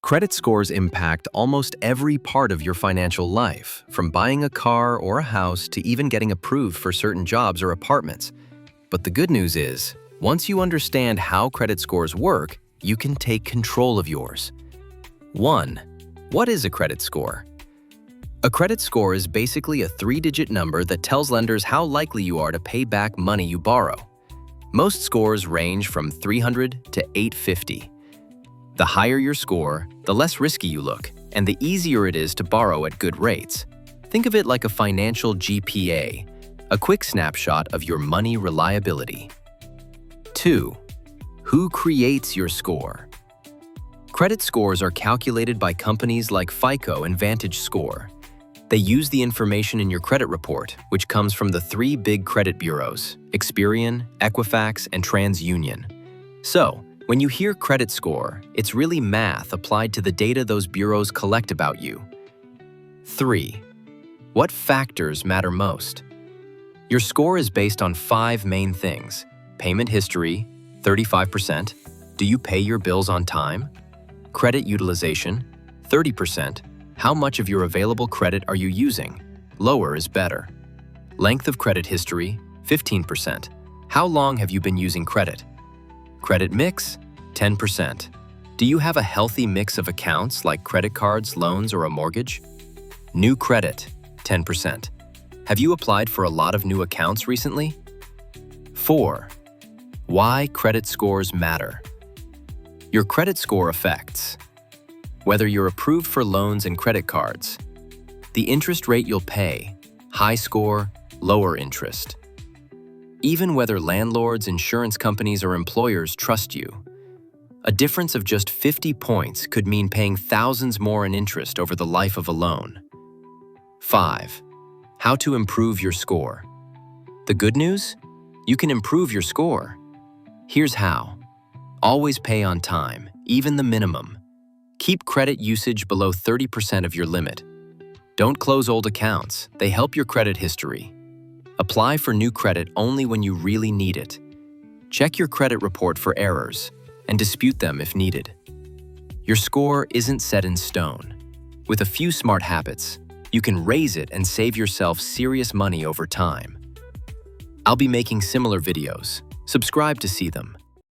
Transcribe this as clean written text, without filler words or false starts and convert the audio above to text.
Credit scores impact almost every part of your financial life, from buying a car or a house to even getting approved for certain jobs or apartments. But the good news is, once you understand how credit scores work, you can take control of yours. 1. What is a credit score? A credit score is basically a 3-digit number that tells lenders how likely you are to pay back money you borrow. Most scores range from 300 to 850. The higher your score, the less risky you look, and the easier it is to borrow at good rates. Think of it like a financial GPA, a quick snapshot of your money reliability. 2. Who creates your score? Credit scores are calculated by companies like FICO and VantageScore. They use the information in your credit report, which comes from the 3 big credit bureaus, Experian, Equifax, and TransUnion. So, when you hear credit score, it's really math applied to the data those bureaus collect about you. 3. What factors matter most? Your score is based on 5 main things: payment history, 35%, do you pay your bills on time? Credit utilization, 30%, how much of your available credit are you using? Lower is better. Length of credit history, 15%, how long have you been using credit? Credit mix, 10%. Do you have a healthy mix of accounts like credit cards, loans, or a mortgage? New credit, 10%. Have you applied for a lot of new accounts recently? 4. Why credit scores matter. Your credit score affects whether you're approved for loans and credit cards, the interest rate you'll pay, high score, lower interest, even whether landlords, insurance companies, or employers trust you. A difference of just 50 points could mean paying thousands more in interest over the life of a loan. 5. How to improve your score. The good news? You can improve your score. Here's how. Always pay on time, even the minimum. Keep credit usage below 30% of your limit. Don't close old accounts. They help your credit history. Apply for new credit only when you really need it. Check your credit report for errors and dispute them if needed. Your score isn't set in stone. With a few smart habits, you can raise it and save yourself serious money over time. I'll be making similar videos. Subscribe to see them.